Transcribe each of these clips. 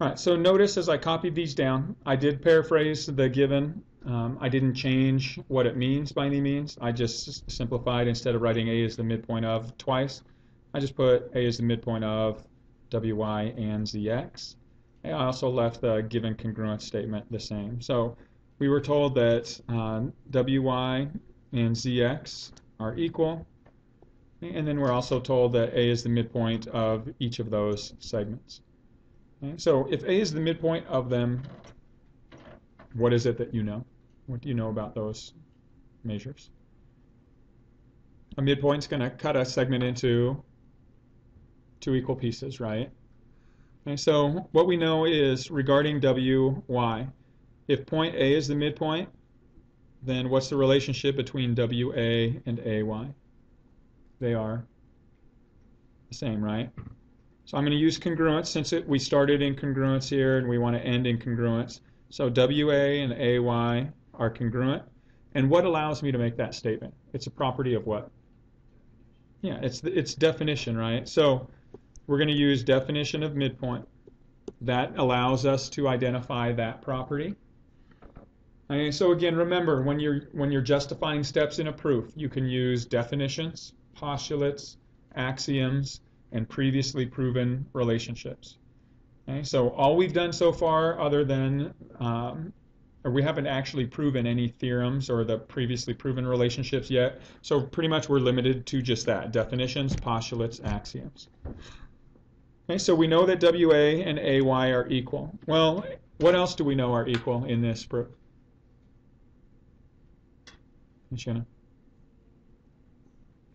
All right, so notice as I copied these down, I did paraphrase the given. I didn't change what it means by any means. I just simplified. Instead of writing A as the midpoint of twice, I just put A as the midpoint of WY and ZX. And I also left the given congruence statement the same. So we were told that WY and ZX are equal. And then we're also told that A is the midpoint of each of those segments. Okay, so if A is the midpoint of them, what is it that you know? What do you know about those measures? A midpoint's going to cut a segment into two equal pieces, right? Okay, so what we know is regarding WY, if point A is the midpoint, then what's the relationship between WA and AY? They are the same, right? So I'm going to use congruence since we started in congruence here and we want to end in congruence. So WA and AY are congruent. And what allows me to make that statement? It's a property of what? Yeah, it's definition, right? So we're going to use definition of midpoint. That allows us to identify that property. And so again, remember, when you're justifying steps in a proof, you can use definitions, postulates, axioms, and previously proven relationships. Okay, so all we've done so far, other than, or we haven't actually proven any theorems or the previously proven relationships yet, so pretty much we're limited to just that, definitions, postulates, axioms. Okay, so we know that WA and AY are equal. Well, what else do we know are equal in this proof? Shanna?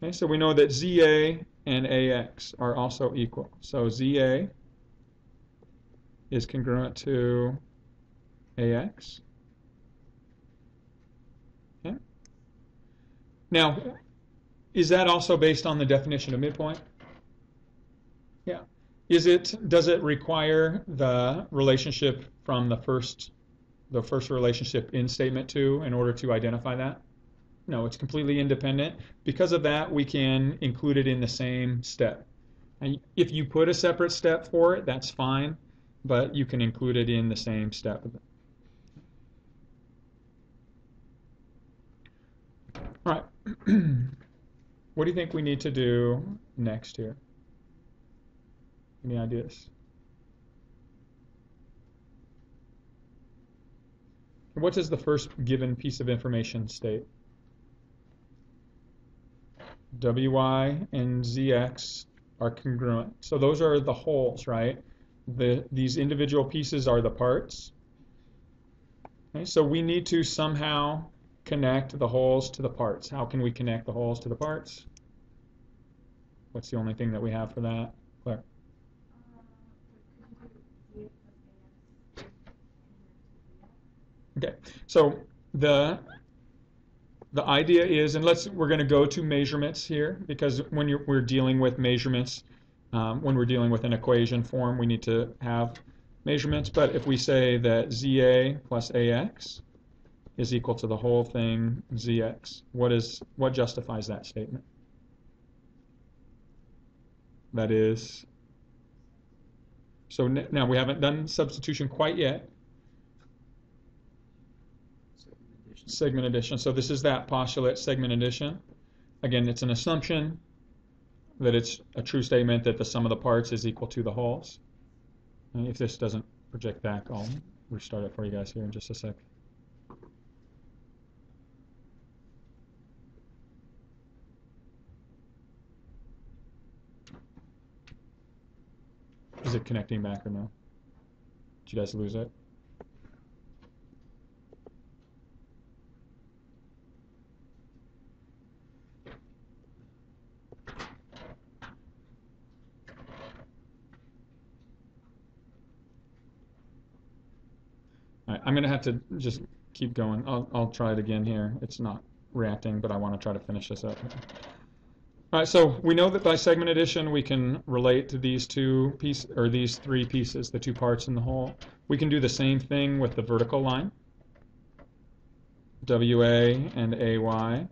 Okay, so we know that ZA and AX are also equal. So ZA is congruent to AX. Okay. Now, is that also based on the definition of midpoint? Yeah. Does it require the relationship from the first relationship in statement 2 in order to identify that? No, it's completely independent. Because of that, we can include it in the same step. And if you put a separate step for it, that's fine, but you can include it in the same step. All right. What do you think we need to do next here? Any ideas? What does the first given piece of information state? WY and ZX are congruent. So those are the wholes, right? These individual pieces are the parts. Okay, so we need to somehow connect the wholes to the parts. How can we connect the wholes to the parts? What's the only thing that we have for that? Claire? Okay, so the idea is, and we're going to go to measurements here, because when we're dealing with measurements, when we're dealing with an equation form, we need to have measurements. But if we say that ZA plus AX is equal to the whole thing ZX, what justifies that statement? That is, so now we haven't done substitution quite yet. Segment addition. So this is that postulate, segment addition. Again, it's an assumption that it's a true statement that the sum of the parts is equal to the wholes. And if this doesn't project back, I'll restart it for you guys here in just a sec. Is it connecting back or no? Did you guys lose it? All right, I'm going to have to just keep going. I'll try it again here. It's not reacting, but I want to try to finish this up. All right, so we know that by segment addition we can relate to these two pieces, or these three pieces, the two parts in the whole. We can do the same thing with the vertical line. WA and AY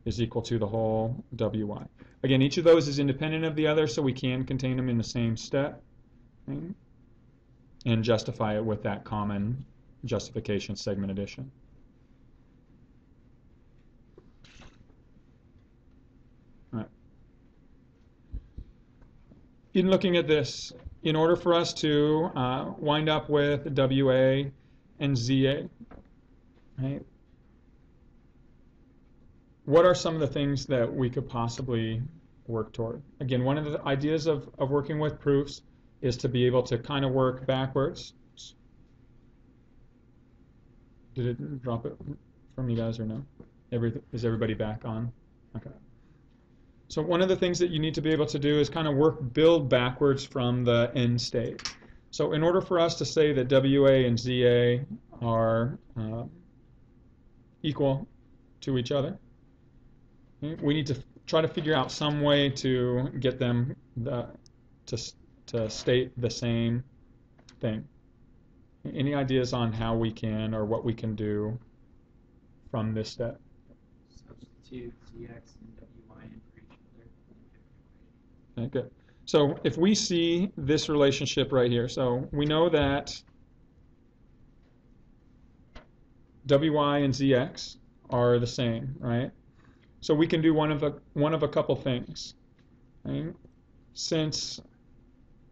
is equal to the whole WY. Again, each of those is independent of the other, so we can contain them in the same step. Okay. and justify it with that common justification, segment addition. All right. In looking at this, in order for us to wind up with WA and ZA, right, what are some of the things that we could possibly work toward? Again, one of the ideas of working with proofs is to be able to kind of work backwards. Did it drop it from you guys or no? Is everybody back on? Okay. So one of the things that you need to be able to do is kind of build backwards from the end state. So in order for us to say that WA and ZA are equal to each other, we need to try to figure out some way to get them to state the same thing. Any ideas on how we can or what we can do from this step? Substitute ZX and WY in for each other. Okay, good. So if we see this relationship right here, so we know that WY and ZX are the same, right? So we can do one of a couple things. Right? Since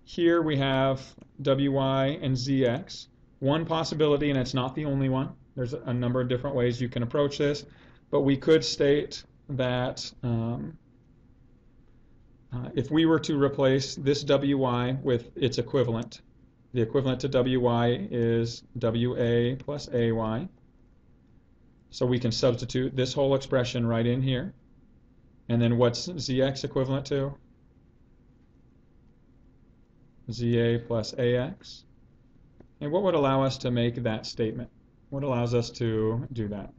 here we have WY and ZX, one possibility, and it's not the only one, there's a number of different ways you can approach this, but we could state that if we were to replace this WY with its equivalent, the equivalent to WY is WA plus AY. So we can substitute this whole expression right in here. And then what's ZX equivalent to? ZA plus AX. And what would allow us to make that statement? What allows us to do that?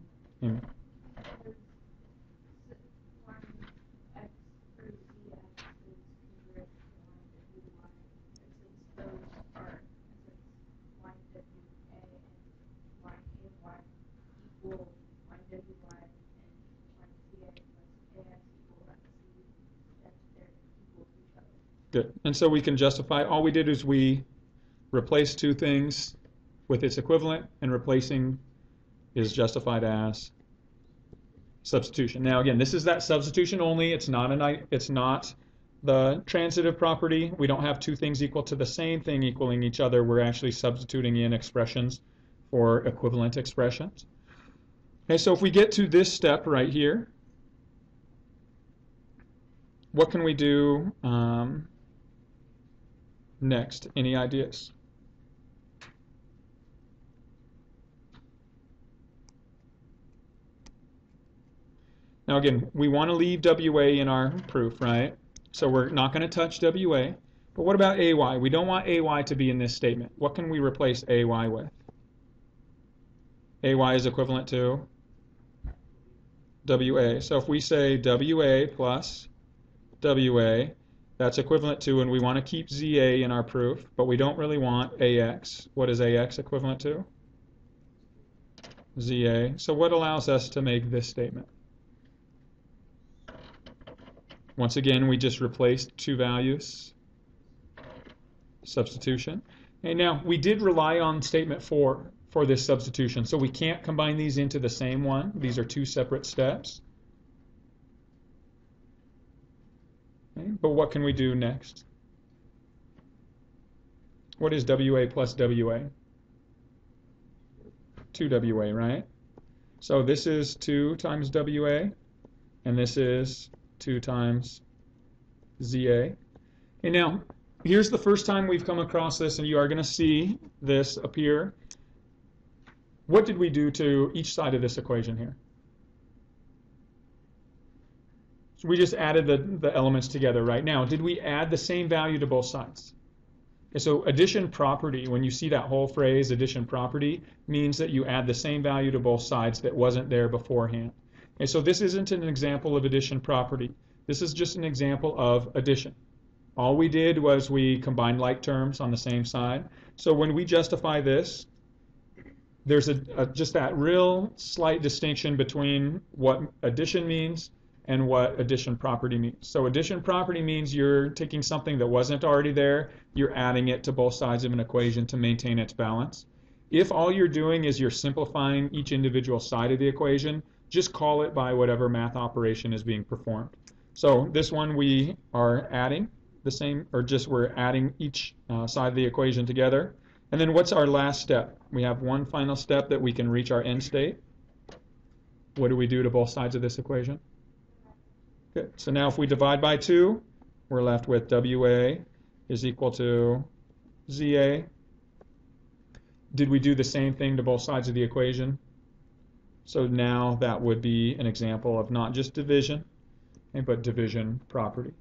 Good. And so we can justify, all we did is we replaced two things with its equivalent, and replacing is justified as substitution. Now again, this is that substitution only. It's not the transitive property. We don't have two things equal to the same thing equaling each other. We're actually substituting in expressions for equivalent expressions. Okay, so if we get to this step right here, what can we do next? Any ideas? Now again, we want to leave WA in our proof, right? So we're not going to touch WA. But what about AY? We don't want AY to be in this statement. What can we replace AY with? AY is equivalent to WA. So if we say WA plus WA, that's equivalent to, and we want to keep ZA in our proof, but we don't really want AX. What is AX equivalent to? ZA. So what allows us to make this statement? Once again, we just replaced two values. Substitution. And now, we did rely on statement 4 for this substitution, so we can't combine these into the same one. These are two separate steps. Okay, but what can we do next? What is WA plus WA? 2WA, right? So this is 2 times WA, and this is 2 times ZA. And now, here's the first time we've come across this, and you are going to see this appear. What did we do to each side of this equation here? So we just added the elements together right now. Did we add the same value to both sides? Okay, so addition property, when you see that whole phrase, addition property, means that you add the same value to both sides that wasn't there beforehand. Okay, so this isn't an example of addition property. This is just an example of addition. All we did was we combined like terms on the same side. So when we justify this, there's just that real slight distinction between what addition means and what addition property means. So addition property means you're taking something that wasn't already there, you're adding it to both sides of an equation to maintain its balance. If all you're doing is you're simplifying each individual side of the equation, just call it by whatever math operation is being performed. So this one we are adding the same, or just we're adding each side of the equation together. And then what's our last step? We have one final step that we can reach our end state. What do we do to both sides of this equation? Good. So now if we divide by 2, we're left with WA is equal to ZA. Did we do the same thing to both sides of the equation? So now that would be an example of not just division, but division property.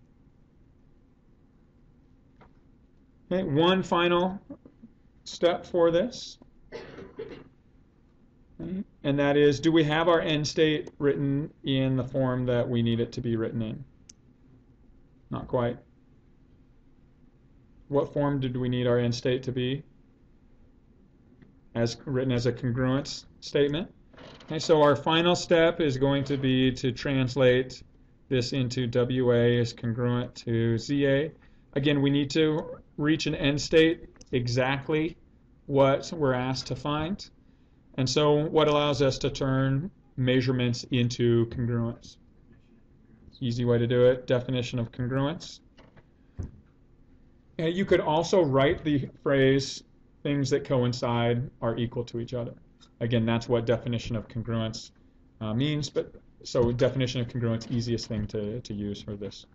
Okay, one final step for this, okay, and that is, do we have our end state written in the form that we need it to be written in? Not quite. What form did we need our end state to be? As written as a congruence statement. Okay, so our final step is going to be to translate this into WA is congruent to ZA. Again, we need to reach an end state exactly what we're asked to find. And so what allows us to turn measurements into congruence? Easy way to do it, definition of congruence. And you could also write the phrase things that coincide are equal to each other. Again, that's what definition of congruence means, but so definition of congruence, easiest thing to use for this.